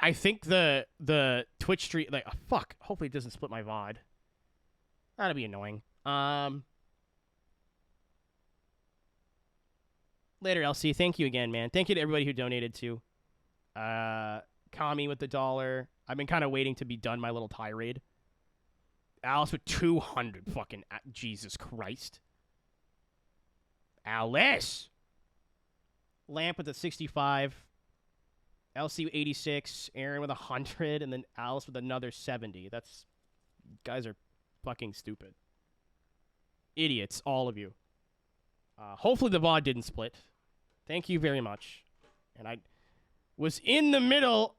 I think the Twitch stream, like, oh, fuck. Hopefully it doesn't split my VOD. That'd be annoying. Later, LC. Thank you again, man. Thank you to everybody who donated too. Kami with the $1. I've been kind of waiting to be done my little tirade. Alice with 200 fucking... Jesus Christ. Alice! Lamp with a 65. LC with 86. Aaron with 100. And then Alice with another 70. That's... Guys are fucking stupid. Idiots, all of you. Hopefully the VOD didn't split. Thank you very much. And I was in the middle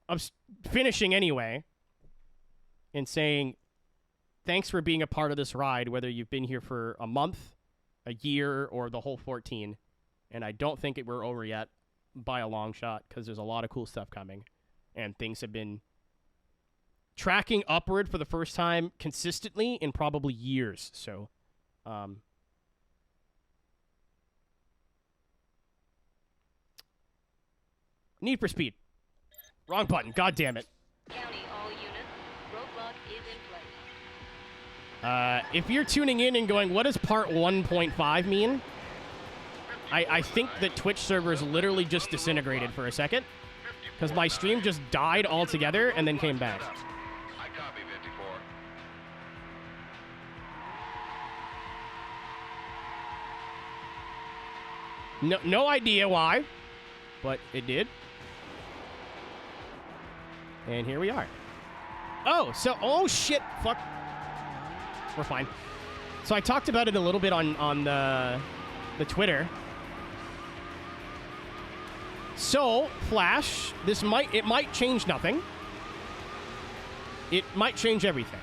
of finishing anyway and saying thanks for being a part of this ride, whether you've been here for a month, a year, or the whole 14. And I don't think we're over yet by a long shot because there's a lot of cool stuff coming. And things have been tracking upward for the first time consistently in probably years. So, Need for Speed. Wrong button. God damn it. County, all units. Roadblock is in place. If you're tuning in and going, what does part 1.5 mean? I think that Twitch servers literally just disintegrated for a second. Because my stream just died altogether and then came back. I copy 54. No idea why, but it did. And here we are. Oh, shit, fuck. We're fine. So I talked about it a little bit on the Twitter. So, Flash, it might change nothing. It might change everything.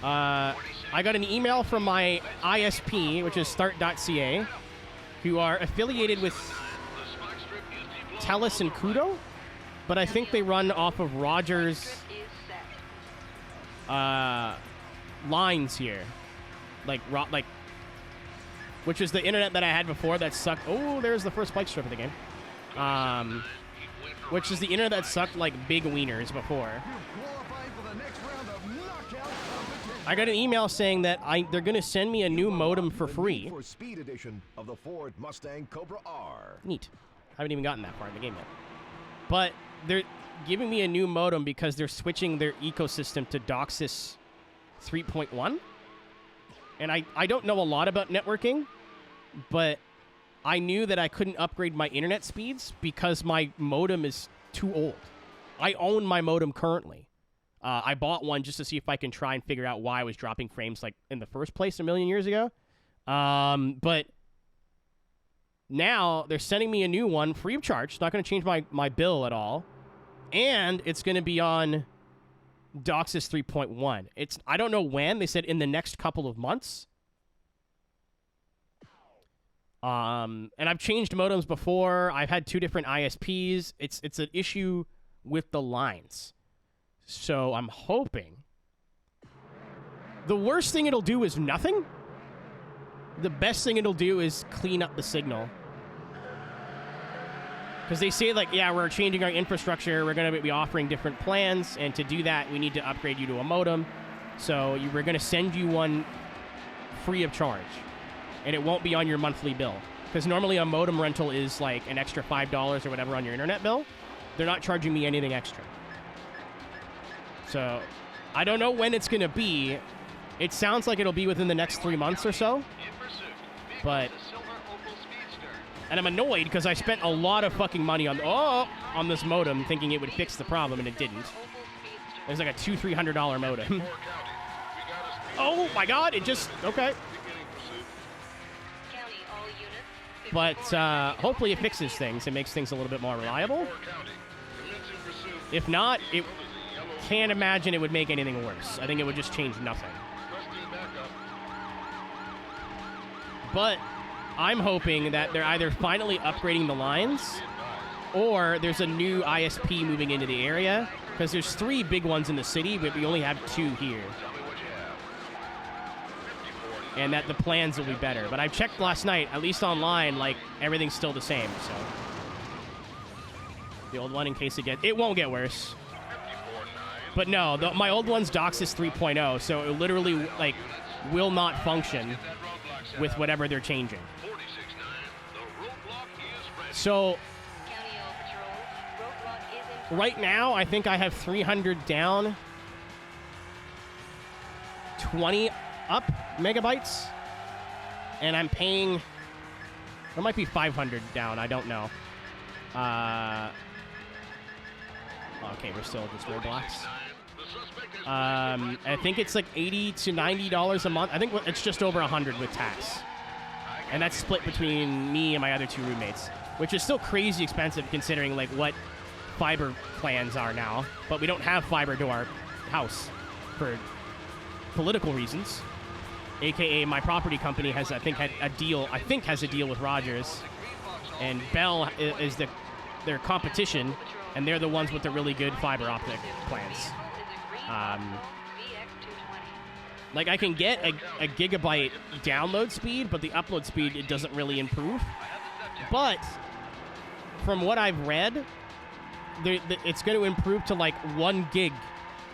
I got an email from my ISP, which is start.ca, who are affiliated with Telus and Kudo, but I think they run off of Rogers' lines here. Like, which is the internet that I had before that sucked. Oh, there's the first bike strip of the game. Which is the internet that sucked like big wieners before. I got an email saying that they're going to send me a new modem for free. For Speed Edition of the Ford Mustang Cobra R. Neat. I haven't even gotten that far in the game yet. But they're giving me a new modem because they're switching their ecosystem to DOCSIS 3.1. And I don't know a lot about networking, but I knew that I couldn't upgrade my internet speeds because my modem is too old. I own my modem currently. I bought one just to see if I can try and figure out why I was dropping frames like in the first place a million years ago. But now they're sending me a new one free of charge. It's not going to change my bill at all. And it's going to be on DOCSIS 3.1. I don't know when. They said in the next couple of months. And I've changed modems before. I've had 2 different ISPs. It's an issue with the lines. So I'm hoping. The worst thing it'll do is nothing. The best thing it'll do is clean up the signal. Because they say, like, yeah, we're changing our infrastructure. We're going to be offering different plans. And to do that, we need to upgrade you to a modem. So we're going to send you one free of charge. And it won't be on your monthly bill. Because normally a modem rental is, like, an extra $5 or whatever on your internet bill. They're not charging me anything extra. So I don't know when it's going to be. It sounds like it'll be within the next 3 months or so. But... And I'm annoyed because I spent a lot of fucking money on this modem thinking it would fix the problem, and it didn't. It was like a $200-300 modem. Oh my god, it just... Okay. But hopefully it fixes things and makes things a little bit more reliable. If not, it can't imagine it would make anything worse. I think it would just change nothing. But I'm hoping that they're either finally upgrading the lines or there's a new ISP moving into the area, because there's 3 big ones in the city, but we only have 2 here. And that the plans will be better. But I checked last night, at least online, like, everything's still the same, so. The old one, in case it won't get worse. But no, my old one's DOCSIS 3.0, so it literally like will not function with whatever they're changing. So right now, I think I have 300 down, 20 up megabytes, and I'm paying. There might be 500 down. I don't know. Okay, we're still just Roblox. I think it's like $80 to $90 a month. I think it's just over 100 with tax, and that's split between me and my other 2 roommates, which is still crazy expensive considering like what fiber plans are now. But we don't have fiber to our house for political reasons. AKA, my property company has, I think, had a deal. I think has a deal with Rogers, and Bell is their competition, and they're the ones with the really good fiber optic plans. Like I can get a gigabyte download speed, but the upload speed it doesn't really improve. But from what I've read, it's going to improve to like 1 gig,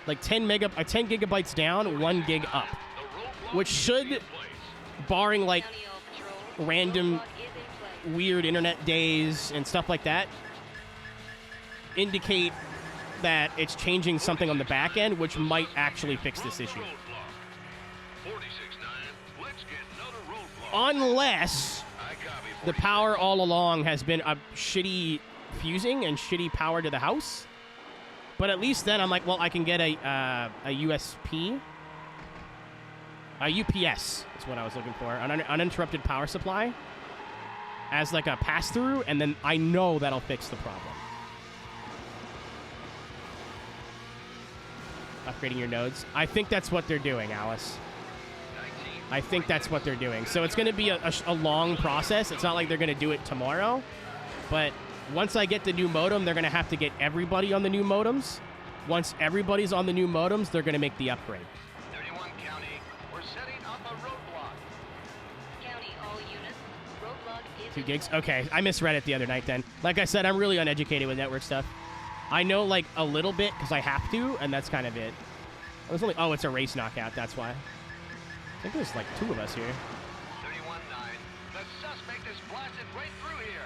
like 10 gigabytes down, 1 gig up. Which should, barring like random weird internet days and stuff like that, indicate that it's changing something on the back end, which might actually fix this issue. Unless the power all along has been a shitty fusing and shitty power to the house. But at least then I'm like, well, I can get a USP. A UPS is what I was looking for. An uninterrupted power supply as like a pass-through, and then I know that'll fix the problem. Upgrading your nodes. I think that's what they're doing, Alice. I think that's what they're doing. So it's going to be a long process. It's not like they're going to do it tomorrow. But once I get the new modem, they're going to have to get everybody on the new modems. Once everybody's on the new modems, they're going to make the upgrade. 2 gigs? Okay, I misread it the other night then. Like I said, I'm really uneducated with network stuff. I know like a little bit because I have to, and that's kind of it. I was only, oh, it's a race knockout, that's why. I think there's like 2 of us here. 31-9. The suspect is blasted right through here.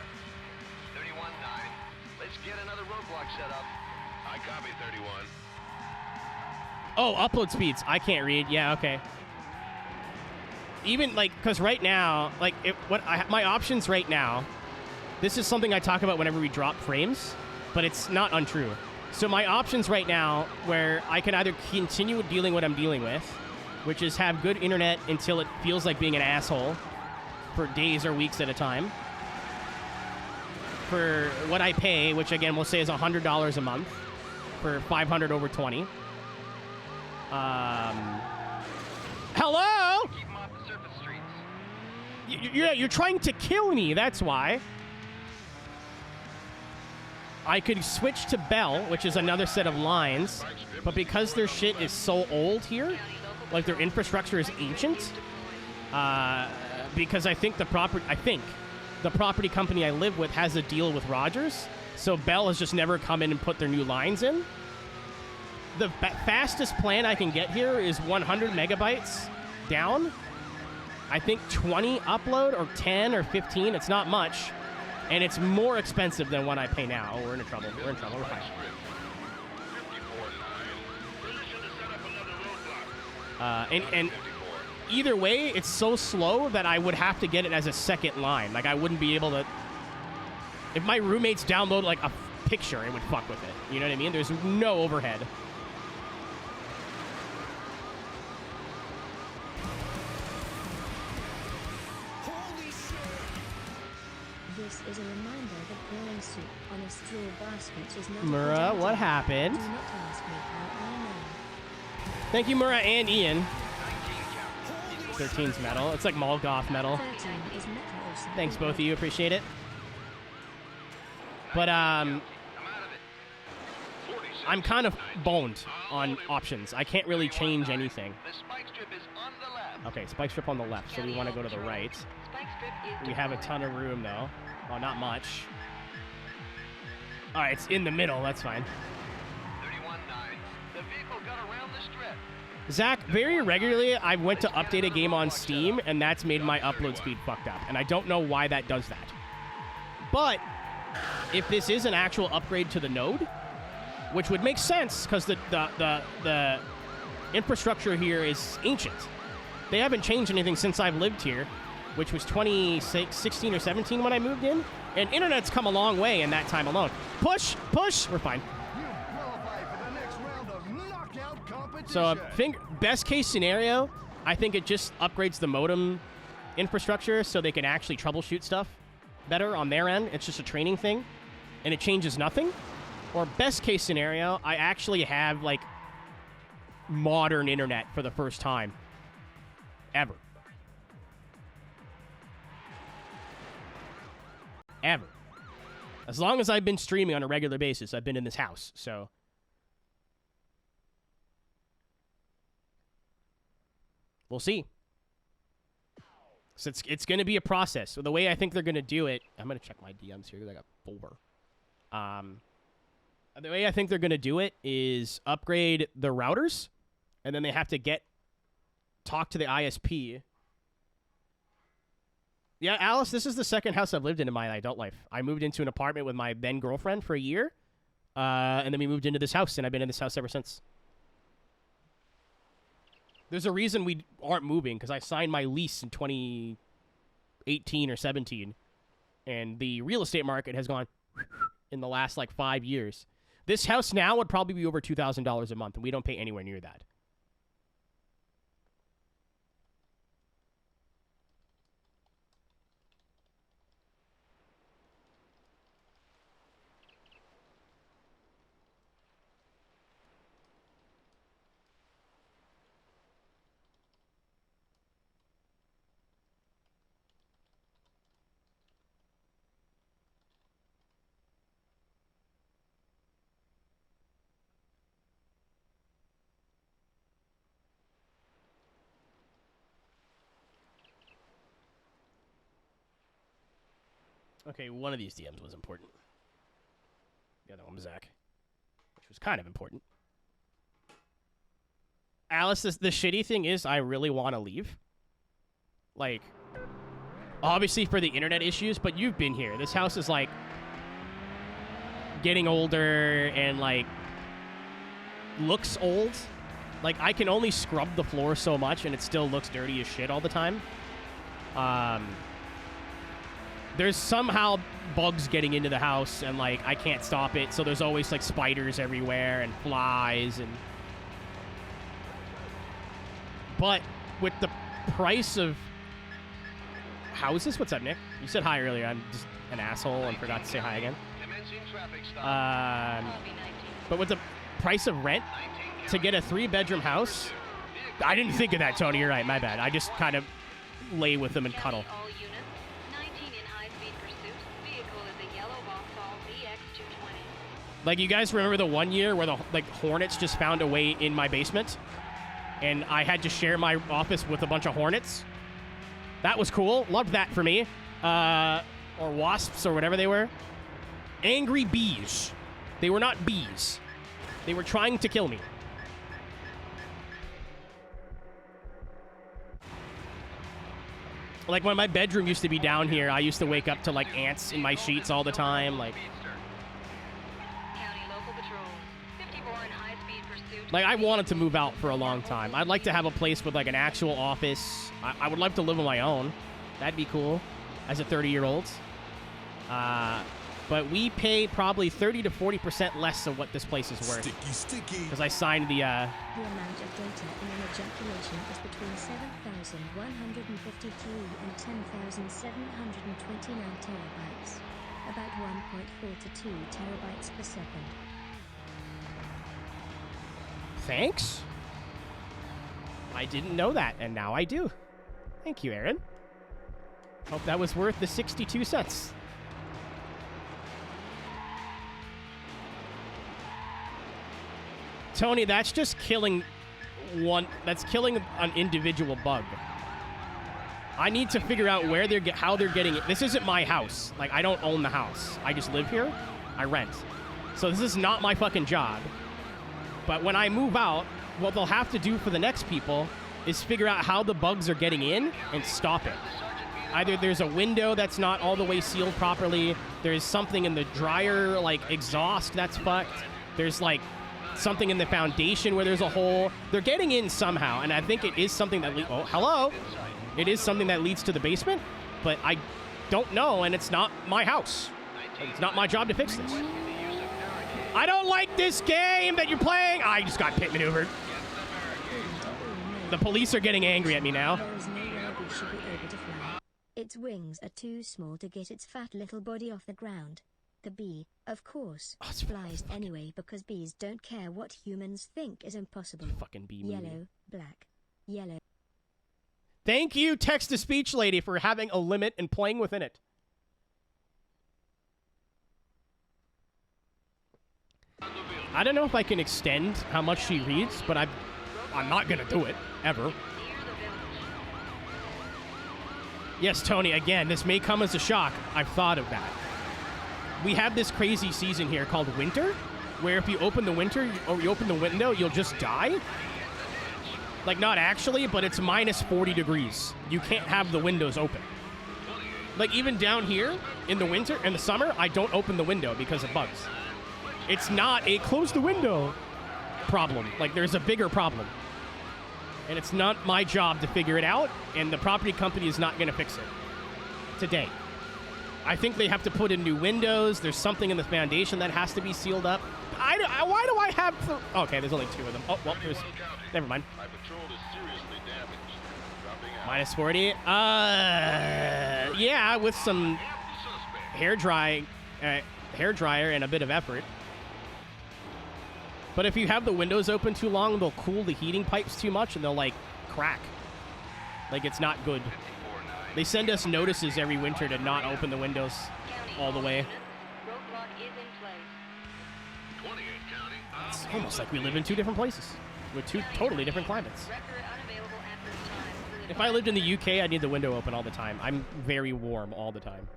31-9. Let's get another roadblock set up. I copy 31. Oh, upload speeds. I can't read. Yeah, okay. Even like, because right now, like, my options right now, this is something I talk about whenever we drop frames, but it's not untrue. So my options right now, where I can either continue dealing what I'm dealing with, which is have good internet until it feels like being an asshole for days or weeks at a time, for what I pay, which again we'll say is $100 a month for 500 over 20. Hello? Keep them off the surface streets. You're trying to kill me, that's why. I could switch to Bell, which is another set of lines, but because their shit is so old here, like their infrastructure is ancient, because I think the property company I live with has a deal with Rogers, so Bell has just never come in and put their new lines in. The fastest plan I can get here is 100 megabytes down. I think 20 upload or 10 or 15. It's not much. And it's more expensive than what I pay now. Oh, we're in trouble. We're in trouble. We're fine. And either way, it's so slow that I would have to get it as a second line. Like, I wouldn't be able to... If my roommates download, like, a picture, it would fuck with it. You know what I mean? There's no overhead. This is a reminder that growing soup on a straw basket is not Mura, what happened? Do not ask me how I know. Thank you, Mura and Ian. 13's metal. It's like Molgoth metal. 13 is metal also. Thanks, both of you. Appreciate it. But, I'm kind of boned on options. I can't really change anything. The spike strip is on the left. Okay, spike strip on the left, so we want to go to the right. Spike strip is We have a deployed. ton of room, though. Well, not much. All right, it's in the middle. That's fine. 31.9. The vehicle got around the strip. Zach, very regularly, I went to update a game on Steam, and that's made my upload speed fucked up. And I don't know why that does that. But if this is an actual upgrade to the node, which would make sense because the infrastructure here is ancient. They haven't changed anything since I've lived here, which was 2016 or 17 when I moved in. And internet's come a long way in that time alone. Push, push, we're fine. You qualify for the next round of knockout competition. So best case scenario, I think it just upgrades the modem infrastructure so they can actually troubleshoot stuff better on their end. It's just a training thing, and it changes nothing. Or best case scenario, I actually have like modern internet for the first time ever. Ever. As long as I've been streaming on a regular basis, I've been in this house, so. We'll see. So it's going to be a process. So the way I think they're going to do it, I'm going to check my DMs here because I got 4. The way I think they're going to do it is upgrade the routers, and then they have to talk to the ISP. Yeah, Alice, this is the second house I've lived in my adult life. I moved into an apartment with my then girlfriend for a year, and then we moved into this house, and I've been in this house ever since. There's a reason we aren't moving, because I signed my lease in 2018 or 17, and the real estate market has gone in the last, 5 years. This house now would probably be over $2,000 a month, and we don't pay anywhere near that. Okay, one of these DMs was important. The other one was Zach, which was kind of important. Alice, the shitty thing is I really want to leave. Obviously for the internet issues, but you've been here. This house is, getting older and, looks old. I can only scrub the floor so much, and it still looks dirty as shit all the time. There's somehow bugs getting into the house, and, I can't stop it, so there's always, spiders everywhere and flies, and... But with the price of houses... What's up, Nick? You said hi earlier. I'm just an asshole and forgot to say hi again. But with the price of rent, to get a 3-bedroom house... I didn't think of that, Tony. You're right. My bad. I just kind of lay with them and cuddle. You guys remember the one year where the Hornets just found a way in my basement? And I had to share my office with a bunch of Hornets? That was cool. Loved that for me. Or wasps or whatever they were. Angry bees. They were not bees. They were trying to kill me. When my bedroom used to be down here, I used to wake up to ants in my sheets all the time. I wanted to move out for a long time. I'd like to have a place with, an actual office. I would love to live on my own. That'd be cool as a 30-year-old. But we pay probably 30 to 40% less of what this place is worth. Sticky. Because I signed the... The amount of data in an ejaculation is between 7,153 and 10,729 terabytes. About 1.4 to 2 terabytes per second. Thanks. I didn't know that, and now I do. Thank you, Aaron. Hope that was worth the 62 cents. Tony, that's just killing one. That's killing an individual bug. I need to figure out how they're getting it. This isn't my house. I don't own the house. I just live here. I rent. So this is not my fucking job. But when I move out, what they'll have to do for the next people is figure out how the bugs are getting in and stop it. Either there's a window that's not all the way sealed properly, there's something in the dryer, like exhaust, that's fucked. There's like something in the foundation where there's a hole. They're getting in somehow, and I think it is something that oh, hello. It is something that leads to the basement, but I don't know, and it's not my house. It's not my job to fix this. I don't like this game that you're playing. I just got pit maneuvered. The police are getting angry at me now. There is no way bee should be able to fly. Its wings are too small to get its fat little body off the ground. The bee, of course, flies anyway because bees don't care what humans think is impossible. Fucking bee movie. Yellow, black, yellow. Thank you, text-to-speech lady, for having a limit and playing within it. I don't know if I can extend how much she reads, but I'm not gonna do it, ever. Yes, Tony, again, this may come as a shock. I've thought of that. We have this crazy season here called winter, where if you open the winter, or you open the window, you'll just die. Like, not actually, but it's minus 40 degrees. You can't have the windows open. Like, even down here, in the winter, in the summer, I don't open the window because of bugs. It's not a close the window problem. Like, there's a bigger problem. And it's not my job to figure it out, and the property company is not going to fix it today. I think they have to put in new windows. There's something in the foundation that has to be sealed up. Why do I have... Okay, there's only 2 of them. Oh, well, there's... Never mind. Minus 40. Yeah, with some hair dryer and a bit of effort. But if you have the windows open too long, they'll cool the heating pipes too much and they'll, like, crack. Like, it's not good. They send us notices every winter to not open the windows all the way. It's almost like we live in 2 different places with 2 totally different climates. If I lived in the UK, I'd need the window open all the time. I'm very warm all the time.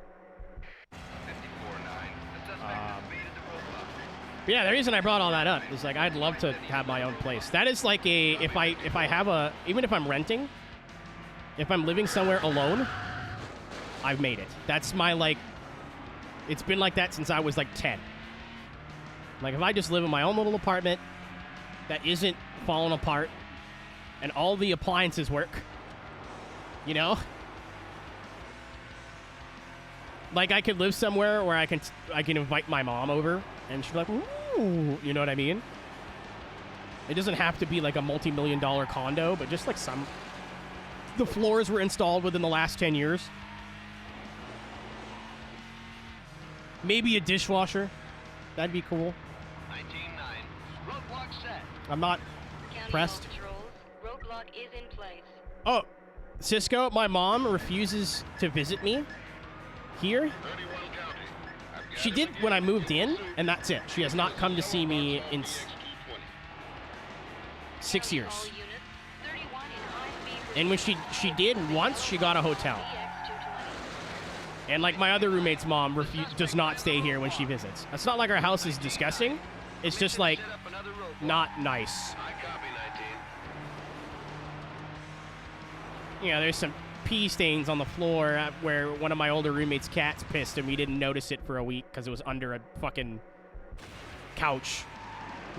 But yeah, the reason I brought all that up is, like, I'd love to have my own place. That is like a, if I have a, even if I'm renting, if I'm living somewhere alone, I've made it. That's my, like, it's been like that since I was, like, 10. Like, if I just live in my own little apartment that isn't falling apart and all the appliances work, you know? Like, I could live somewhere where I can invite my mom over and she'll be like, ooh, you know what I mean? It doesn't have to be like a multi-million-dollar condo, but just like some... The floors were installed within the last 10 years. Maybe a dishwasher. That'd be cool. 19-9. Roadblock set. I'm not pressed. Roadblock is in place. Oh, Cisco, my mom refuses to visit me here. She did when I moved in, and that's it. She has not come to see me in 6 years. And when she did once, she got a hotel. And like my other roommate's mom does not stay here when she visits. It's not like our house is disgusting. It's just like not nice. You know, there's some pee stains on the floor where one of my older roommate's cats pissed and we didn't notice it for a week because it was under a fucking couch.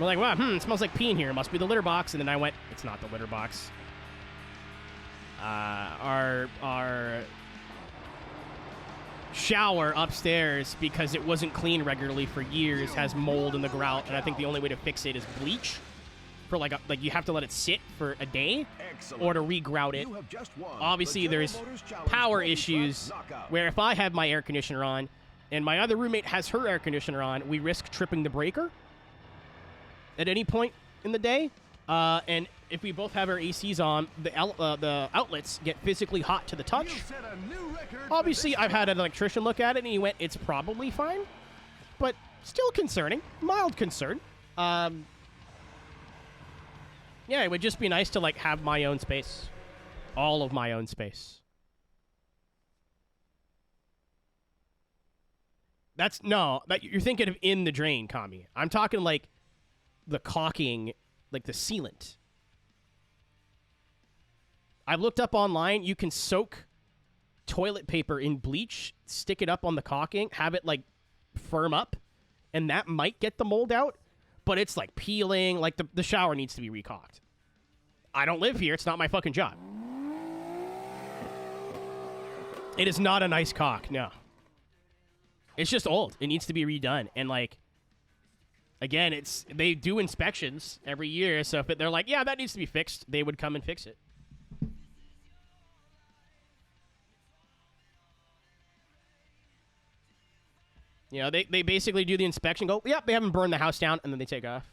We're like, wow, it smells like pee in here. It must be the litter box. And then I went, it's not the litter box. Our shower upstairs, because it wasn't cleaned regularly for years, has mold in the grout, and I think the only way to fix it is bleach. For like you have to let it sit for a day or to re-grout it. Obviously, there's power issues where if I have my air conditioner on and my other roommate has her air conditioner on, we risk tripping the breaker at any point in the day. And if we both have our ACs on, the outlets get physically hot to the touch. Obviously, I've had an electrician look at it, and he went, it's probably fine, but still concerning. Mild concern. Yeah, it would just be nice to, like, have my own space. All of my own space. That's no. You're thinking of in the drain, Kami. I'm talking like the caulking, like the sealant. I looked up online. You can soak toilet paper in bleach, stick it up on the caulking, have it like firm up, and that might get the mold out. But it's like peeling. Like the shower needs to be recaulked. I don't live here. It's not my fucking job. It is not a nice caulk. No. It's just old. It needs to be redone. And, like, again, they do inspections every year. So if they're like, yeah, that needs to be fixed, they would come and fix it. You know, they basically do the inspection, go, yep, they haven't burned the house down, and then they take off.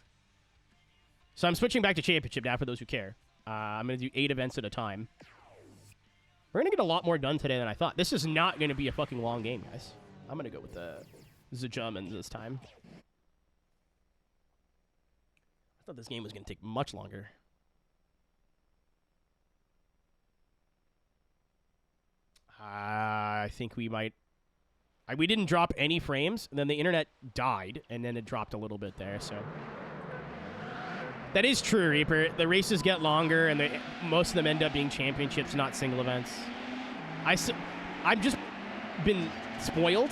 So I'm switching back to Championship now for those who care. I'm going to do 8 events at a time. We're going to get a lot more done today than I thought. This is not going to be a fucking long game, guys. I'm going to go with the Germans this time. I thought this game was going to take much longer. I think we might... we didn't drop any frames, and then the internet died, and then it dropped a little bit there, so... That is true, Reaper. The races get longer, and most of them end up being championships, not single events. I've just been spoiled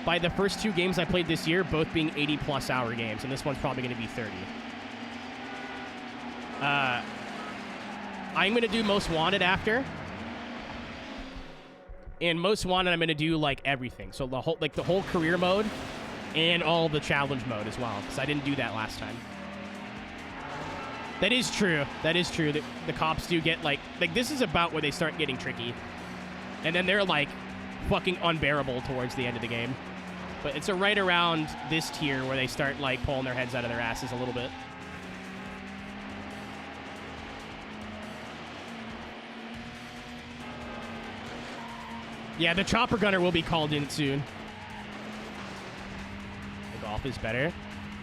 by the first 2 games I played this year, both being 80-plus hour games, and this one's probably going to be 30. I'm going to do Most Wanted after. And Most Wanted, I'm going to do, like, everything. So the whole career mode and all the challenge mode as well, because I didn't do that last time. That is true. That is true. The cops do get, like, this is about where they start getting tricky. And then they're, like, fucking unbearable towards the end of the game. But it's right around this tier where they start, like, pulling their heads out of their asses a little bit. Yeah, the chopper gunner will be called in soon. The golf is better.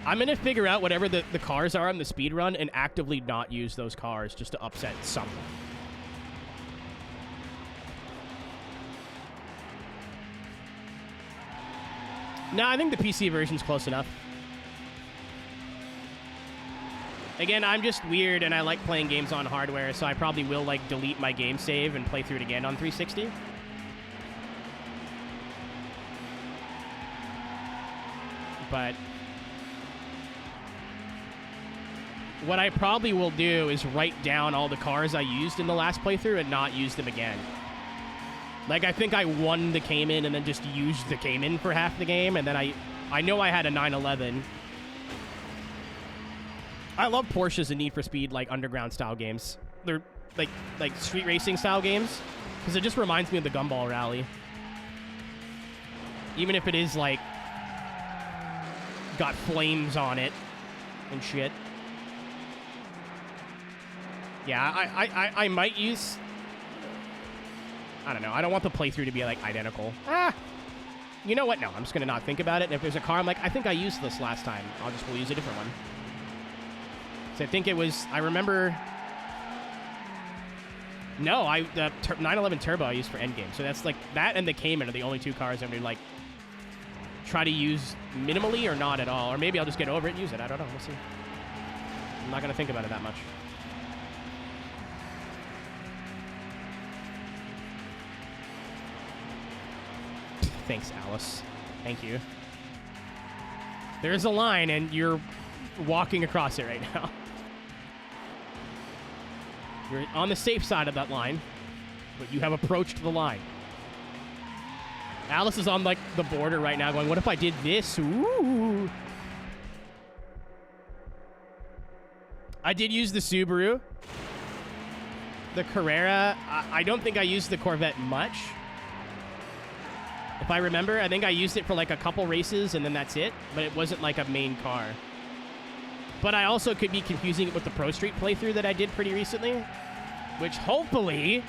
I'm going to figure out whatever the cars are on the speed run and actively not use those cars just to upset someone. No, I think the PC version's close enough. Again, I'm just weird and I like playing games on hardware, so I probably will like delete my game save and play through it again on 360. But what I probably will do is write down all the cars I used in the last playthrough and not use them again. Like, I think I won the Cayman and then just used the Cayman for half the game, and then I know I had a 911. I love Porsches and Need for Speed, like, underground-style games. They're, like street racing-style games, because it just reminds me of the Gumball Rally. Even if it is, like, got flames on it and shit. Yeah, I might use... I don't know. I don't want the playthrough to be, like, identical. You know what? No, I'm just going to not think about it. And if there's a car, I'm like, I think I used this last time. We'll use a different one. So I think it was... I remember... No, the 911 Turbo I used for Endgame. So that's, like, that and the Cayman are the only 2 cars I'm going to, like, try to use minimally or not at all. Or maybe I'll just get over it and use it. I don't know. We'll see. I'm not going to think about it that much. Thanks, Alice. Thank you. There's a line, and you're walking across it right now. You're on the safe side of that line, but you have approached the line. Alice is on, like, the border right now going, what if I did this? Ooh. I did use the Subaru. The Carrera, I don't think I used the Corvette much. If I remember, I think I used it for like a couple races and then that's it, but it wasn't like a main car. But I also could be confusing it with the Pro Street playthrough that I did pretty recently, which hopefully,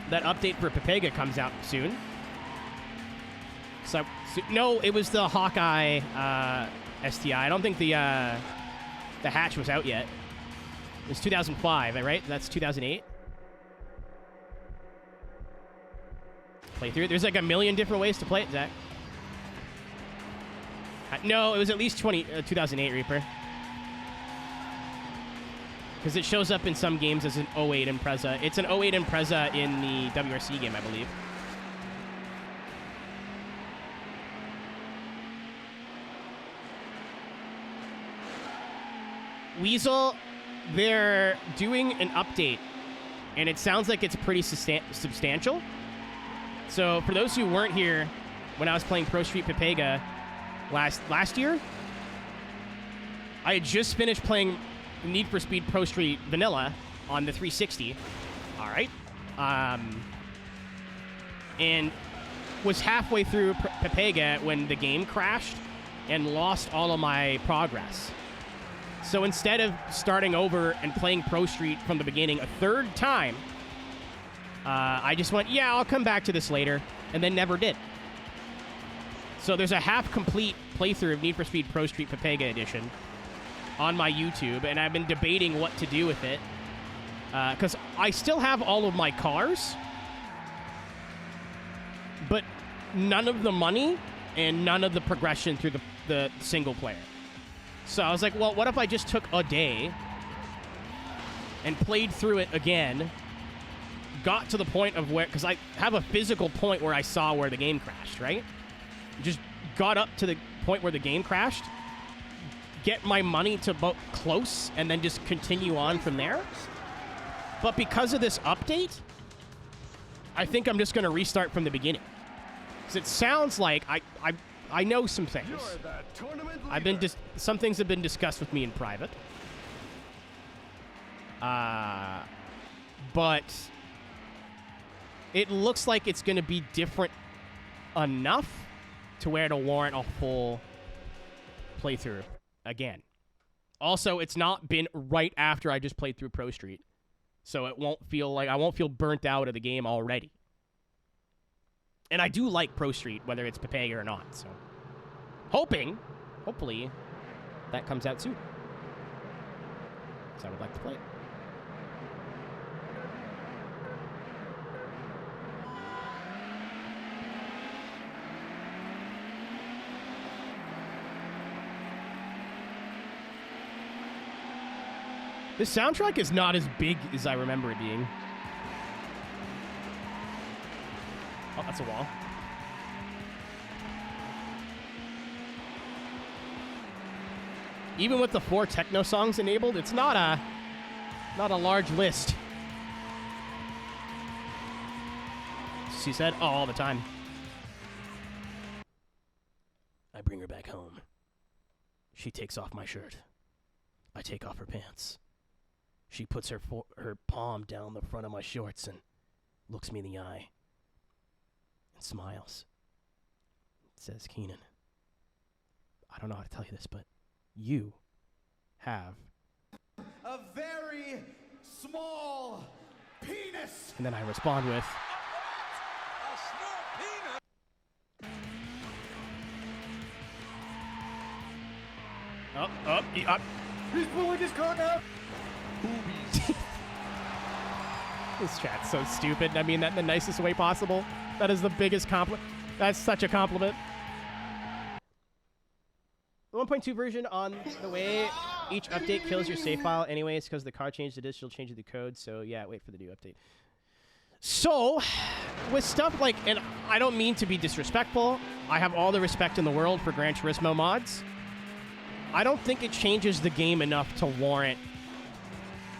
that update for Pepega comes out soon. So no, it was the Hawkeye STI. I don't think the hatch was out yet. It was 2005, right? That's 2008. playthrough. There's like a million different ways to play it, Zach. No, it was at least 2008 Reaper. Because it shows up in some games as an 08 Impreza. It's an 08 Impreza in the WRC game, I believe. Weasel, they're doing an update, and it sounds like it's pretty substantial. So for those who weren't here when I was playing Pro Street Pepega last year, I had just finished playing Need for Speed Pro Street Vanilla on the 360. All right. And was halfway through Pepega when the game crashed and lost all of my progress. So instead of starting over and playing Pro Street from the beginning a third time, I just went, yeah, I'll come back to this later, and then never did. So there's a half-complete playthrough of Need for Speed Pro Street Pepega Edition on my YouTube, and I've been debating what to do with it. Because I still have all of my cars, but none of the money and none of the progression through the single player. So I was like, well, what if I just took a day and played through it again, got to the point of where, because I have a physical point where I saw where the game crashed, right? Just got up to the point where the game crashed, get my money to about close, and then just continue on from there. But because of this update, I think I'm just going to restart from the beginning. Because it sounds like I know some things. Some things have been discussed with me in private. But it looks like it's going to be different enough to where it'll warrant a full playthrough again. Also, it's not been right after I just played through Pro Street. So it won't feel like I won't feel burnt out of the game already. And I do like Pro Street, whether it's Pepega or not. So, hopefully, that comes out soon. So I would like to play it. This soundtrack is not as big as I remember it being. Oh, that's a wall. Even with the 4 techno songs enabled, it's not a large list. She said, oh, all the time. I bring her back home. She takes off my shirt. I take off her pants. She puts her palm down the front of my shorts and looks me in the eye and smiles. It says, Keenan, I don't know how to tell you this, but you have a very small penis. And then I respond with, a small penis. He's pulling his cock out. This chat's so stupid. I mean that in the nicest way possible. That is the biggest compliment. That's such a compliment. The 1.2 version on the way. Each update kills your save file anyways because the car changed the disk. She'll change the code. So yeah, wait for the new update. So with stuff like, and I don't mean to be disrespectful. I have all the respect in the world for Gran Turismo mods. I don't think it changes the game enough to warrant,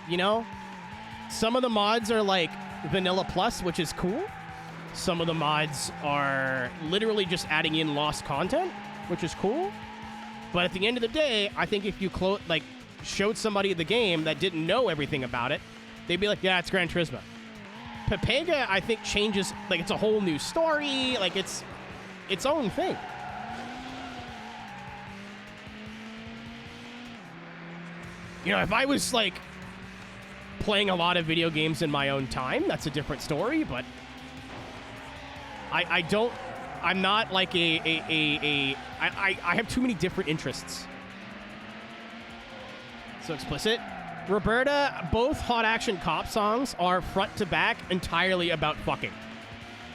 you know? Some of the mods are like Vanilla Plus, which is cool. Some of the mods are literally just adding in lost content, which is cool. But at the end of the day, I think if you showed somebody the game that didn't know everything about it, they'd be like, yeah, it's Gran Turismo. Pepega, I think, changes, it's a whole new story. It's its own thing. You know, if I was, playing a lot of video games in my own time, that's a different story, but I'm not I have too many different interests. So explicit. Roberta, both Hot Action Cop songs are front to back entirely about fucking.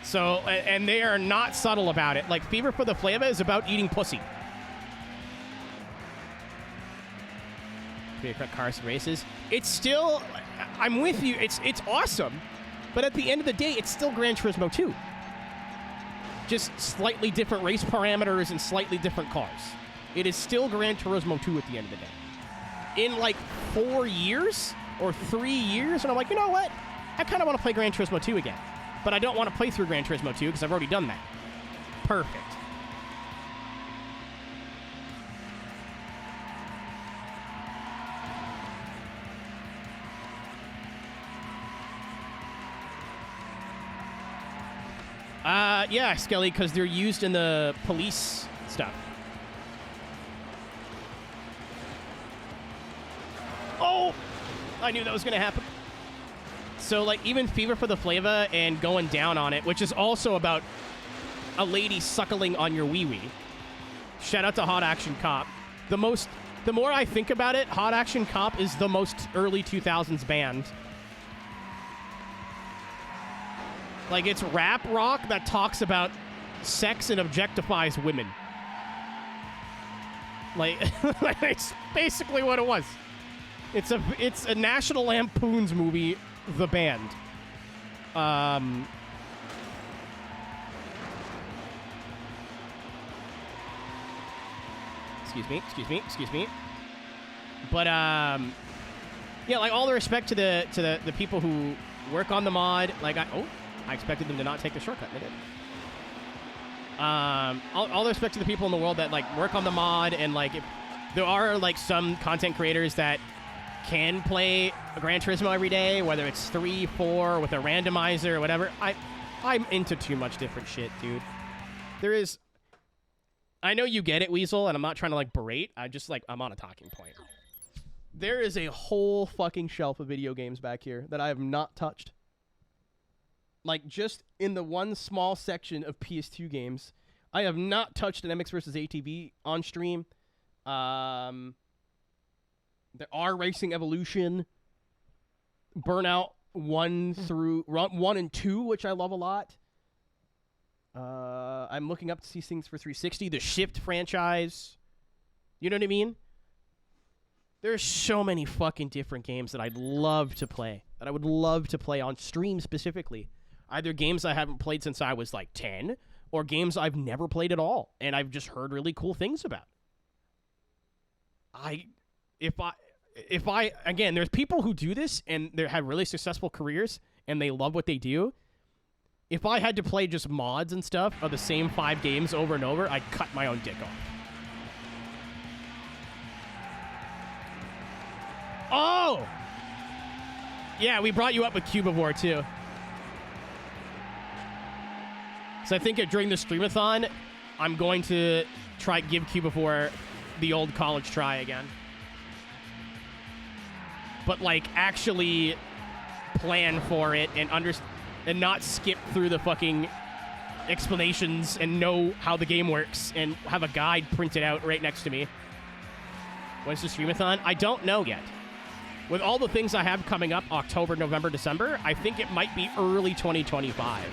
So, and they are not subtle about it. Like, Fever for the Flava is about eating pussy. Favorite cars and races. It's still, I'm with you. It's awesome, but at the end of the day, it's still Gran Turismo 2. Just slightly different race parameters and slightly different cars. It is still Gran Turismo 2 at the end of the day. In like 4 years or 3 years, and I'm like, you know what? I kind of want to play Gran Turismo 2 again, but I don't want to play through Gran Turismo 2 because I've already done that. Perfect. Yeah, Skelly, because they're used in the police stuff. Oh! I knew that was going to happen. So, like, even Fever for the Flava and going down on it, which is also about a lady suckling on your wee-wee. Shout out to Hot Action Cop. The more I think about it, Hot Action Cop is the most early 2000s band. Like, it's rap rock that talks about sex and objectifies women. Like, it's basically what it was. It's a National Lampoon's movie, The Band. Excuse me. But, yeah, like, all the respect to the people who work on the mod. Like, I expected them to not take the shortcut. They did. All the respect to the people in the world that, like, work on the mod, and, like, if there are, like, some content creators that can play a Gran Turismo every day, whether it's 3, 4, with a randomizer or whatever. I'm into too much different shit, dude. I know you get it, Weasel, and I'm not trying to, like, berate. I'm on a talking point. There is a whole fucking shelf of video games back here that I have not touched. Like, just in the one small section of PS2 games, I have not touched an MX vs. ATV on stream. There are Racing Evolution, Burnout 1 and 2, which I love a lot. I'm looking up to see things for 360. The Shift franchise. You know what I mean? There's so many fucking different games that I'd love to play. That I would love to play on stream specifically. Either games I haven't played since I was like 10, or games I've never played at all, and I've just heard really cool things about. If I again, there's people who do this and they have really successful careers and they love what they do. If I had to play just mods and stuff of the same 5 games over and over, I'd cut my own dick off. Oh! Yeah, we brought you up with Cubivore, too. So I think during the streamathon, I'm going to give Cubivore the old college try again. But, like, actually plan for it and not skip through the fucking explanations and know how the game works and have a guide printed out right next to me. When's the streamathon? I don't know yet. With all the things I have coming up, October, November, December, I think it might be early 2025.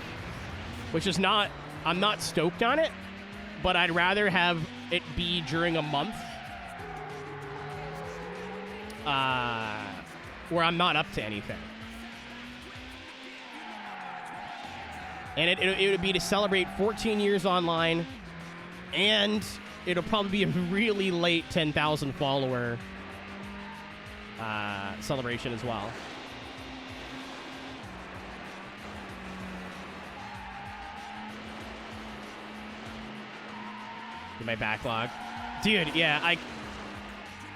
Which is not, I'm not stoked on it, but I'd rather have it be during a month where I'm not up to anything. And it would be to celebrate 14 years online, and it'll probably be a really late 10,000 follower celebration as well. My backlog, dude. Yeah,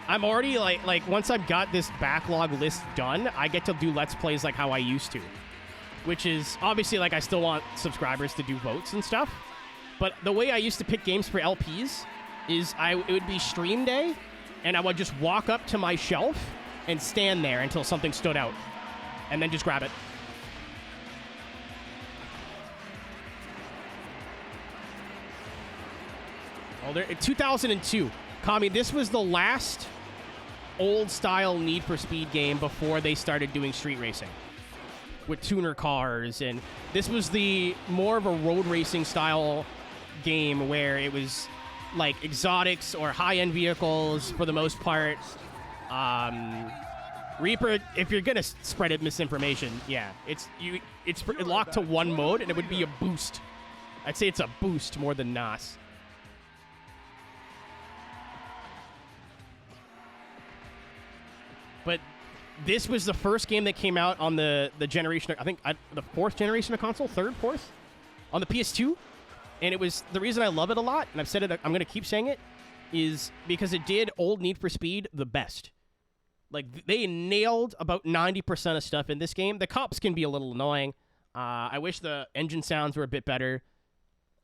I'm already like once I've got this backlog list done, I get to do Let's Plays like how I used to, which is obviously like I still want subscribers to do votes and stuff, but the way I used to pick games for LPs is it would be stream day, and I would just walk up to my shelf and stand there until something stood out, and then just grab it. Oh, 2002. Kami, this was the last old-style Need for Speed game before they started doing street racing. with tuner cars, and this was the more of a road racing style game where it was like exotics or high-end vehicles for the most part. Reaper, if you're gonna spread it misinformation, yeah, it's locked to one mode, and it would be a boost. I'd say it's a boost more than NOS. But this was the first game that came out on the generation, I think the 4th generation of console, 3rd, 4th, on the PS2. And it was, the reason I love it a lot, and I've said it, I'm going to keep saying it, is because it did old Need for Speed the best. Like, they nailed about 90% of stuff in this game. The cops can be a little annoying. I wish the engine sounds were a bit better.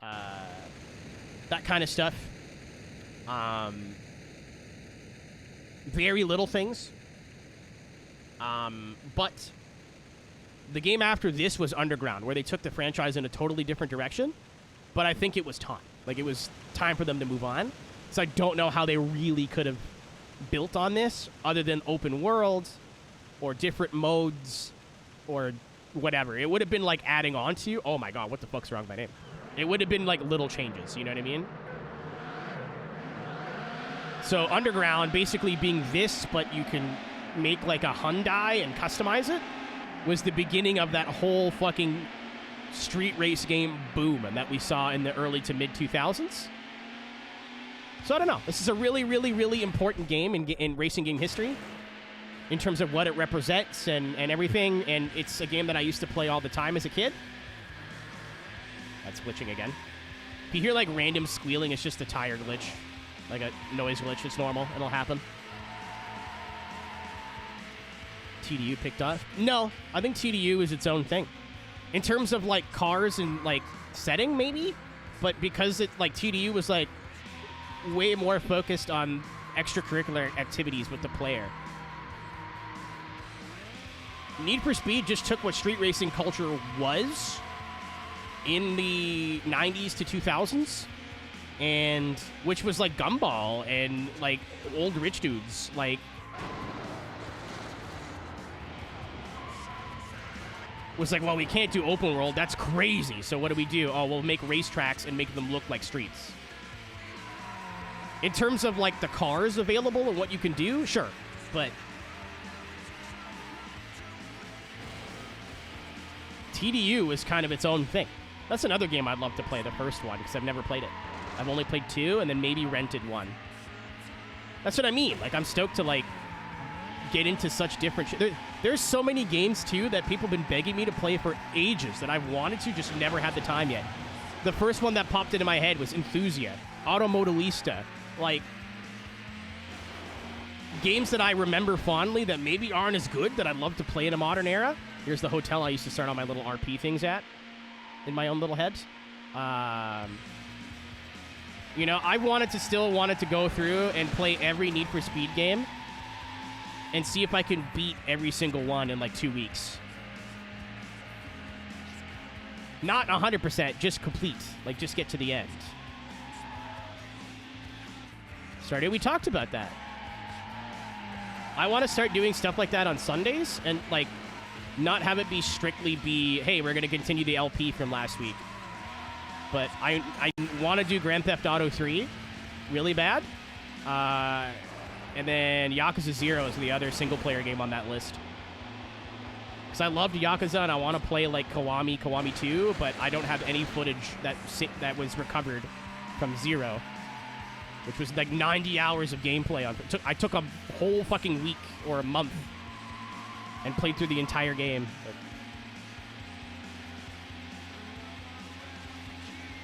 That kind of stuff. Very little things. But the game after this was Underground, where they took the franchise in a totally different direction. But I think it was time. Like, it was time for them to move on. So I don't know how they really could have built on this other than open worlds or different modes or whatever. It would have been like adding on to, oh my god, what the fuck's wrong with my name? It would have been like little changes, you know what I mean? So Underground basically being this, but you can make like a Hyundai and customize it, was the beginning of that whole fucking street race game boom and that we saw in the early to mid 2000s. So I don't know. This is a really, really, really important game in racing game history in terms of what it represents and everything. And it's a game that I used to play all the time as a kid. That's glitching again. If you hear like random squealing, it's just a tire glitch. Like a noise glitch. It's normal. It'll happen. TDU picked up? No. I think TDU is its own thing. In terms of like cars and like setting, maybe, but because it like TDU was like way more focused on extracurricular activities with the player. Need for Speed just took what street racing culture was in the 90s to 2000s, and which was like Gumball and like old rich dudes, like was like, well, we can't do open world. That's crazy. So what do? Oh, we'll make racetracks and make them look like streets. In terms of, like, the cars available and what you can do, sure. But TDU is kind of its own thing. That's another game I'd love to play, the first one, because I've never played it. I've only played 2 and then maybe rented 1. That's what I mean. Like, I'm stoked to, like, get into such different shit. There's so many games, too, that people have been begging me to play for ages that I've wanted to, just never had the time yet. The first one that popped into my head was Enthusia, Automodelista. Like, games that I remember fondly that maybe aren't as good that I'd love to play in a modern era. Here's the hotel I used to start all my little RP things at in my own little head. You know, I wanted to go through and play every Need for Speed game and see if I can beat every single one in like 2 weeks. Not 100%, just complete. Like, just get to the end. Started, we talked about that. I want to start doing stuff like that on Sundays and, like, not have it be strictly hey, we're going to continue the LP from last week. But I want to do Grand Theft Auto 3 really bad. And then Yakuza 0 is the other single-player game on that list. Because I loved Yakuza, and I want to play, like, Kiwami 2, but I don't have any footage that was recovered from 0, which was, like, 90 hours of gameplay. I took a whole fucking week or a month and played through the entire game.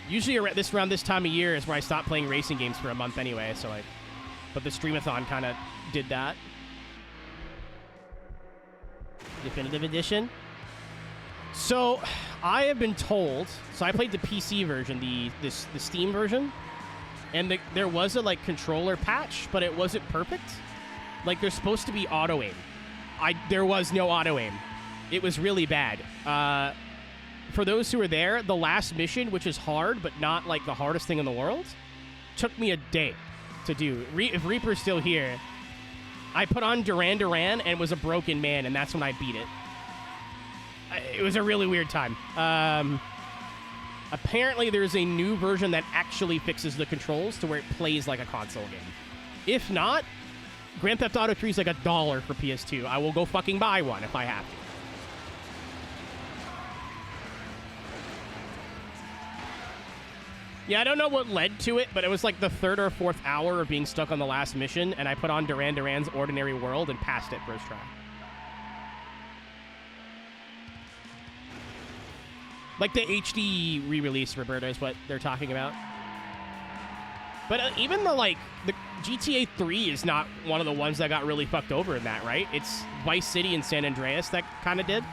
Usually around this time of year is where I stop playing racing games for a month anyway, so like... But the Streamathon kind of did that. Definitive Edition. So, I have been told... So, I played the PC version, the Steam version. And there was a, like, controller patch, but it wasn't perfect. Like, there's supposed to be auto-aim. There was no auto-aim. It was really bad. For those who were there, the last mission, which is hard, but not, like, the hardest thing in the world, took me a day to do. If Reaper's still here, I put on Duran Duran and was a broken man, and that's when I beat it. it was a really weird time. Apparently, there's a new version that actually fixes the controls to where it plays like a console game. If not, Grand Theft Auto 3 is like $1 for PS2. I will go fucking buy one if I have to. Yeah, I don't know what led to it, but it was like the 3rd or 4th hour of being stuck on the last mission, and I put on Duran Duran's Ordinary World and passed it first try. Like the HD re-release, Roberta, is what they're talking about. But even the GTA 3 is not one of the ones that got really fucked over in that, right? It's Vice City and San Andreas that kind of did.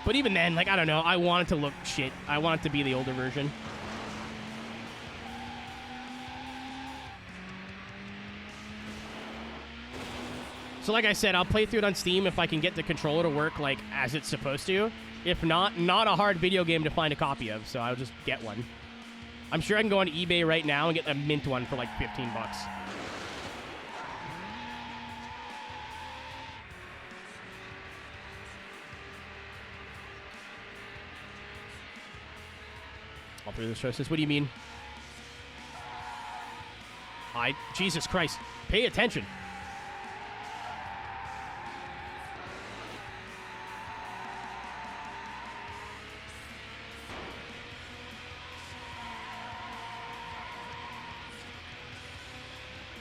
But even then, like, I don't know. I want it to look shit. I want it to be the older version. So like I said, I'll play through it on Steam if I can get the controller to work, like, as it's supposed to. If not a hard video game to find a copy of, so I'll just get one. I'm sure I can go on eBay right now and get a mint one for like 15 bucks. All through the choices. What do you mean? Jesus Christ. Pay attention.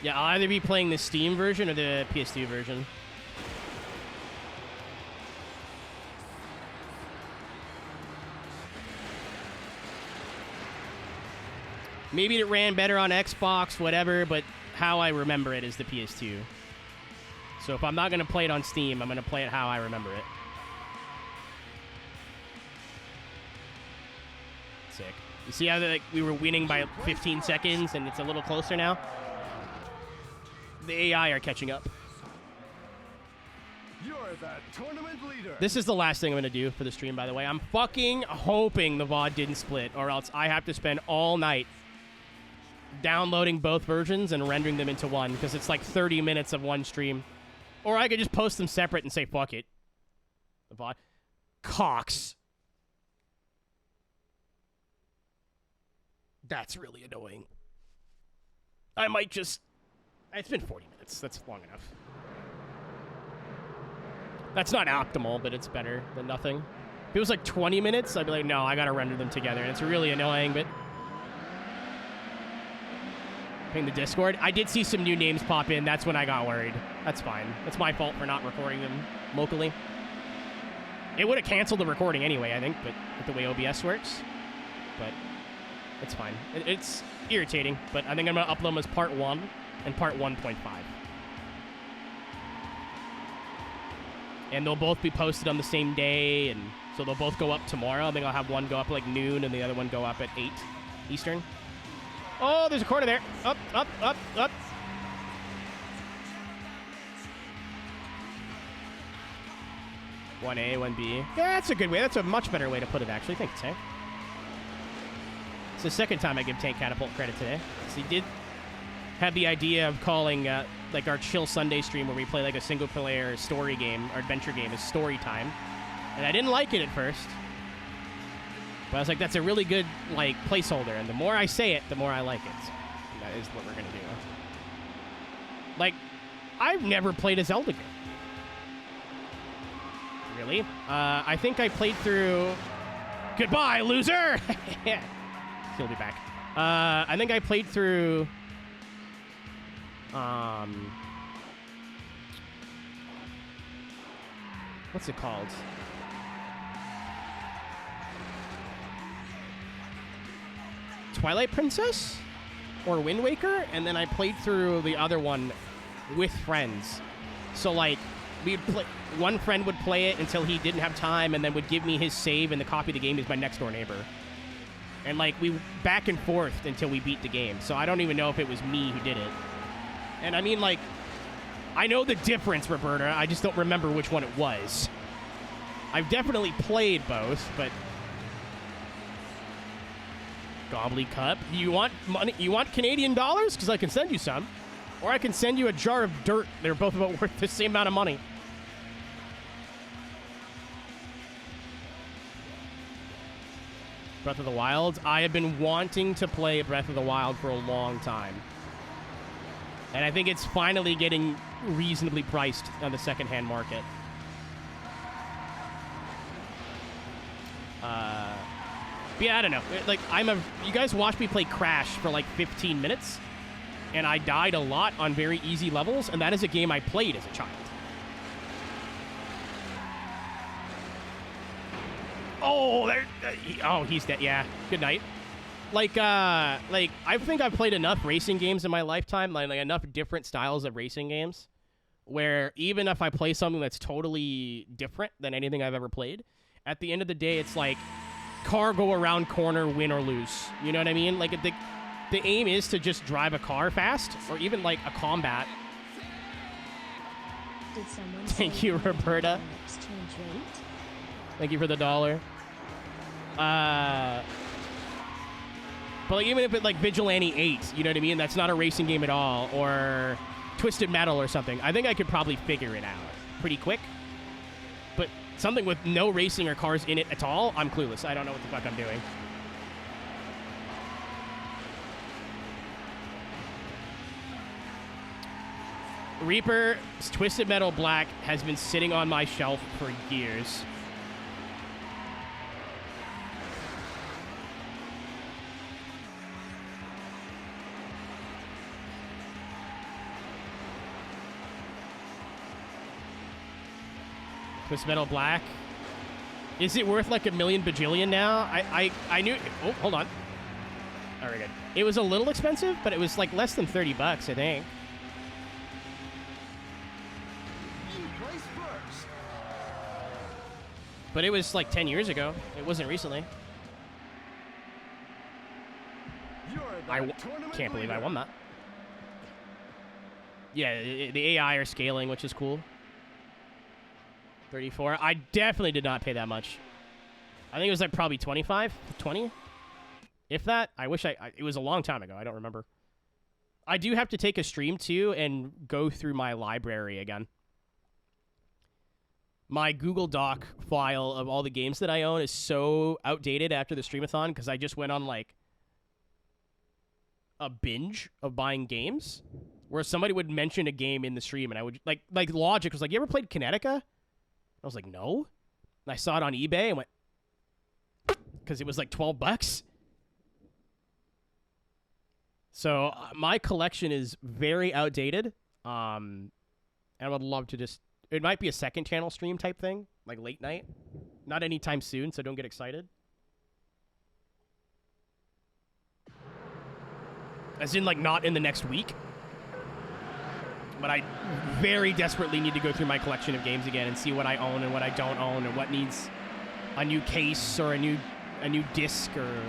Yeah, I'll either be playing the Steam version or the PS2 version. Maybe it ran better on Xbox, whatever, but how I remember it is the PS2. So if I'm not going to play it on Steam, I'm going to play it how I remember it. Sick. You see how we were winning by 15 seconds and it's a little closer now? The AI are catching up. You're the tournament leader. This is the last thing I'm going to do for the stream, by the way. I'm fucking hoping the VOD didn't split, or else I have to spend all night downloading both versions and rendering them into one, because it's like 30 minutes of one stream. Or I could just post them separate and say, fuck it. The VOD. Cox. That's really annoying. I might just... It's been 40 minutes. That's long enough. That's not optimal, but it's better than nothing. If it was like 20 minutes, I'd be like, no, I gotta render them together. And it's really annoying, but... Ping the Discord. I did see some new names pop in. That's when I got worried. That's fine. It's my fault for not recording them locally. It would have canceled the recording anyway, I think, but with the way OBS works. But it's fine. It's irritating, but I think I'm going to upload them as part 1 and part 1.5. And they'll both be posted on the same day, and so they'll both go up tomorrow. I think I'll have one go up like noon and the other one go up at 8 Eastern. Oh, there's a corner there. Up, up, up, up. One A, 1B. Yeah, that's a good way. That's a much better way to put it, actually. Thanks, Tank. It's the second time I give Tank Catapult credit today. So he did have the idea of calling like our Chill Sunday stream where we play like a single-player story game or adventure game as story time. And I didn't like it at first. But I was like, that's a really good, like, placeholder. And the more I say it, the more I like it. And that is what we're going to do. Like, I've never played a Zelda game. Really? I think I played through... Goodbye, loser! He'll be back. I think I played through... What's it called? Twilight Princess? Or Wind Waker? And then I played through the other one with friends. So, like, we'd play... One friend would play it until he didn't have time and then would give me his save and the copy of the game is my next-door neighbor. And, like, we back and forth until we beat the game. So I don't even know if it was me who did it. And I mean, like, I know the difference, Roberta. I just don't remember which one it was. I've definitely played both, but... Gobbly Cup. You want money? You want Canadian dollars? Because I can send you some. Or I can send you a jar of dirt. They're both about worth the same amount of money. Breath of the Wild. I have been wanting to play Breath of the Wild for a long time. And I think it's finally getting reasonably priced on the secondhand market. But yeah, I don't know. Like, you guys watched me play Crash for like 15 minutes, and I died a lot on very easy levels, and that is a game I played as a child. Oh, he's dead. Yeah, good night. Like I think I've played enough racing games in my lifetime, like enough different styles of racing games, where even if I play something that's totally different than anything I've ever played, at the end of the day, it's like car go around corner, win or lose. You know what I mean? Like the aim is to just drive a car fast, or even like a combat. Did someone Thank you, Roberta. Exchange rate? Thank you for the $1. But like, even if it's like Vigilante 8, you know what I mean? That's not a racing game at all. Or Twisted Metal or something. I think I could probably figure it out pretty quick. But something with no racing or cars in it at all, I'm clueless. I don't know what the fuck I'm doing. Reaper's Twisted Metal Black has been sitting on my shelf for years. Twisted Metal Black. Is it worth like $1 million bajillion now? I knew. Oh, hold on. All right, good. It was a little expensive, but it was like less than $30, I think. But it was like 10 years ago. It wasn't recently. I can't believe I won that. Yeah, the AI are scaling, which is cool. 34. I definitely did not pay that much. I think it was like probably 25, 20, if that. I wish it was a long time ago. I don't remember. I do have to take a stream too and go through my library again. My Google Doc file of all the games that I own is so outdated after the streamathon because I just went on like a binge of buying games where somebody would mention a game in the stream and I would like Logic was like, "You ever played Kinetica?" I was like, "No." And I saw it on eBay and went because it was like $12. So my collection is very outdated. And I would love to just. It might be a second channel stream type thing, like late night. Not anytime soon, so don't get excited. As in, like, not in the next week. But I very desperately need to go through my collection of games again and see what I own and what I don't own and what needs a new case or a new disc or...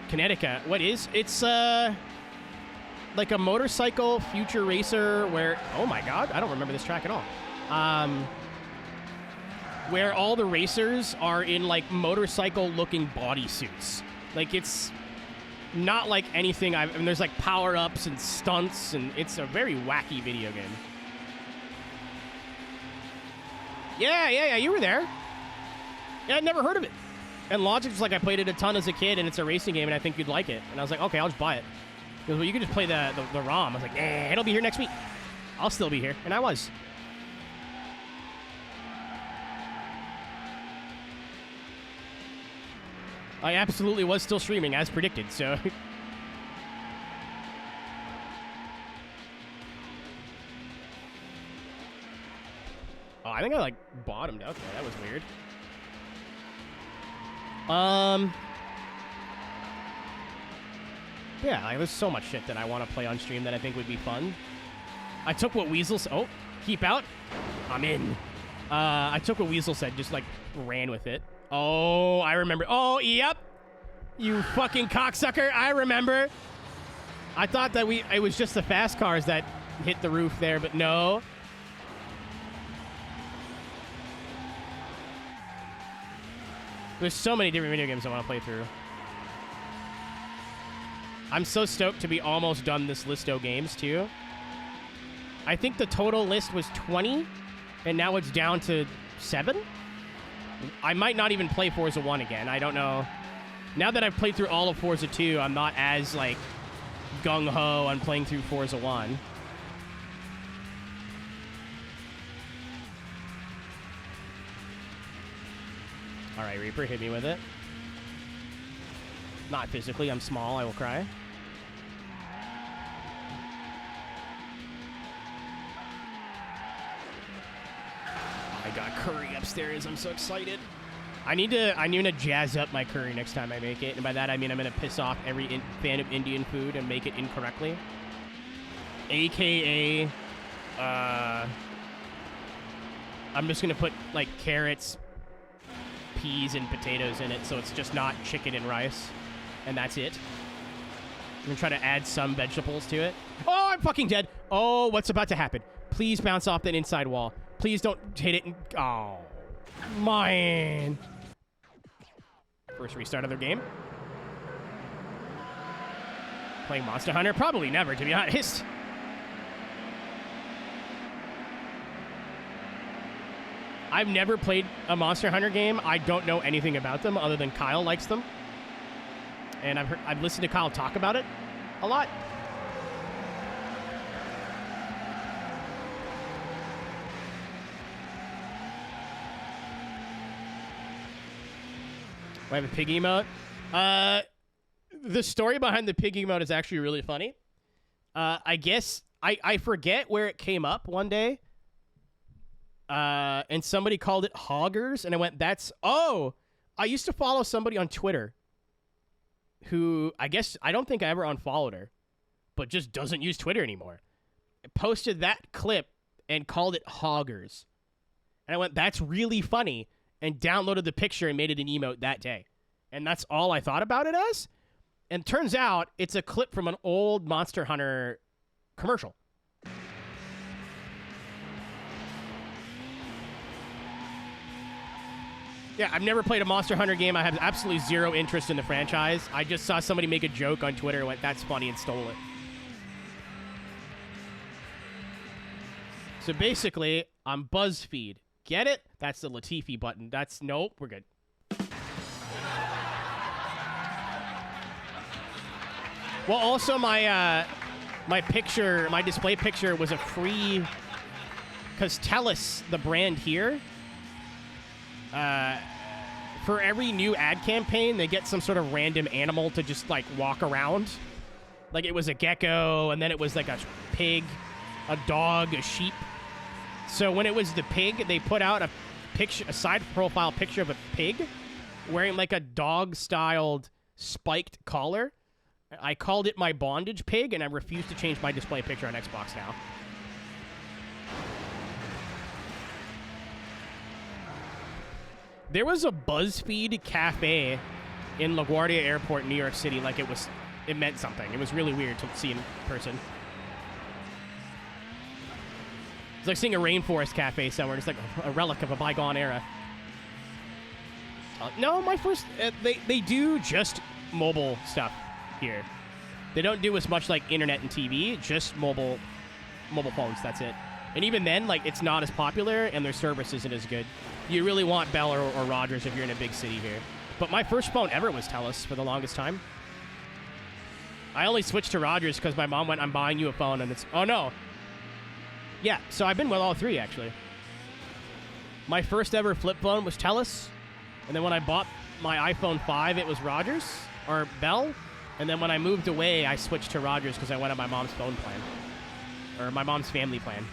Kinetica. What is? It's, like a motorcycle future racer where... Oh my god, I don't remember this track at all. Where all the racers are in, like, motorcycle-looking bodysuits. Like, it's not like anything I've... I mean, there's, like, power-ups and stunts, and it's a very wacky video game. Yeah, you were there. Yeah, I'd never heard of it. And Logic was like, I played it a ton as a kid, and it's a racing game, and I think you'd like it. And I was like, okay, I'll just buy it. He goes, well, you can just play the ROM. I was like, it'll be here next week. I'll still be here. And I was. I absolutely was still streaming, as predicted, so... Oh, I think I, like, bottomed out there. That was weird. Yeah, like, there's so much shit that I want to play on stream that I think would be fun. I took what Weasel said. Oh, keep out. I'm in. I took what Weasel said, just, like, ran with it. Oh, I remember. Oh, yep. You fucking cocksucker. I remember. I thought that it was just the fast cars that hit the roof there, but no. There's so many different video games I want to play through. I'm so stoked to be almost done this list of games, too. I think the total list was 20, and now it's down to 7? I might not even play Forza 1 again. I don't know. Now that I've played through all of Forza 2, I'm not as, like, gung-ho on playing through Forza 1. All right, Reaper, hit me with it. Not physically. I'm small. I will cry. I got curry upstairs. I'm so excited. I need to jazz up my curry next time I make it, and by that I mean I'm gonna piss off every fan of Indian food and make it incorrectly. AKA, I'm just gonna put like carrots, peas, and potatoes in it, so it's just not chicken and rice, and that's it. I'm gonna try to add some vegetables to it. Oh, I'm fucking dead. Oh, what's about to happen? Please bounce off that inside wall. Please don't hit it. Oh, man. First restart of their game. Playing Monster Hunter? Probably never, to be honest. I've never played a Monster Hunter game. I don't know anything about them other than Kyle likes them. And I've listened to Kyle talk about it a lot. I have a pig emote. The story behind the pig emote is actually really funny. I guess I forget where it came up one day. And somebody called it hoggers, and I went, oh, I used to follow somebody on Twitter who I don't think I ever unfollowed her, but just doesn't use Twitter anymore. I posted that clip and called it hoggers. And I went, that's really funny, and downloaded the picture and made it an emote that day. And that's all I thought about it as. And turns out it's a clip from an old Monster Hunter commercial. Yeah, I've never played a Monster Hunter game. I have absolutely zero interest in the franchise. I just saw somebody make a joke on Twitter and went, that's funny, and stole it. So basically, I'm BuzzFeed. Get it? That's the Latifi button. Nope, we're good. Well, also my display picture was a free, because TELUS, the brand here, for every new ad campaign, they get some sort of random animal to just, like, walk around. Like, it was a gecko, and then it was, like, a pig, a dog, a sheep. So when it was the pig, they put out a side profile picture of a pig wearing, like, a dog-styled spiked collar. I called it my bondage pig, and I refuse to change my display picture on Xbox now. There was a BuzzFeed cafe in LaGuardia Airport, New York City. Like, it meant something. It was really weird to see in person. It's like seeing a rainforest cafe somewhere. It's like a relic of a bygone era. No, my first... they do just mobile stuff here. They don't do as much, like, internet and TV. Just mobile phones. That's it. And even then, like, it's not as popular, and their service isn't as good. You really want Bell or Rogers if you're in a big city here. But my first phone ever was TELUS for the longest time. I only switched to Rogers because my mom went, I'm buying you a phone, and it's... Oh, no. Yeah, so I've been with all three, actually. My first ever flip phone was TELUS, and then when I bought my iPhone 5, it was Rogers, or Bell, and then when I moved away, I switched to Rogers because I went on my mom's phone plan, or my mom's family plan.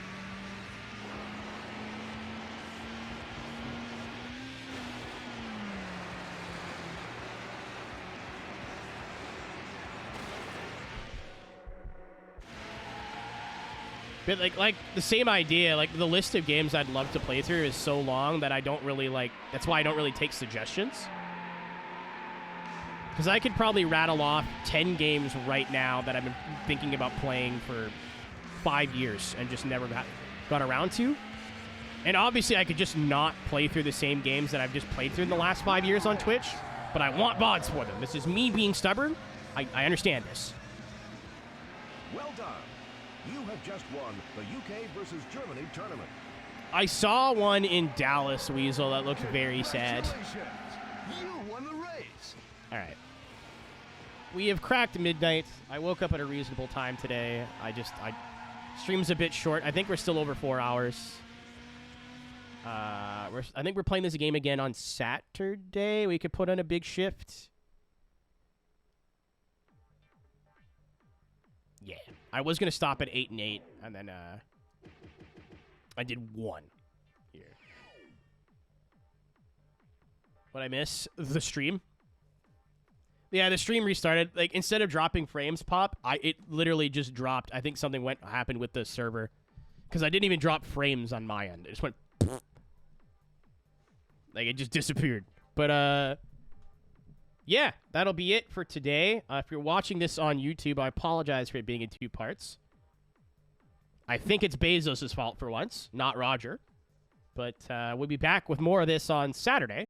But like the same idea, like the list of games I'd love to play through is so long that I don't really that's why I don't really take suggestions. Because I could probably rattle off 10 games right now that I've been thinking about playing for 5 years and just never got around to. And obviously I could just not play through the same games that I've just played through in the last 5 years on Twitch, but I want VODs for them. This is me being stubborn. I understand this. Well done. You have just won the UK versus Germany tournament. I saw one in Dallas, Weasel, that looked very sad. You won the race. All right. We have cracked midnight. I woke up at a reasonable time today. Stream's a bit short. I think we're still over 4 hours. I think we're playing this game again on Saturday. We could put on a big shift. Yeah. I was going to stop at 8 and 8, and then I did 1 here. What'd I miss? The stream? Yeah, the stream restarted. Like, instead of dropping frames pop, it literally just dropped. I think something happened with the server. Because I didn't even drop frames on my end. It just went... Like, it just disappeared. But, yeah, that'll be it for today. If you're watching this on YouTube, I apologize for it being in 2 parts. I think it's Bezos' fault for once, not Roger. But we'll be back with more of this on Saturday.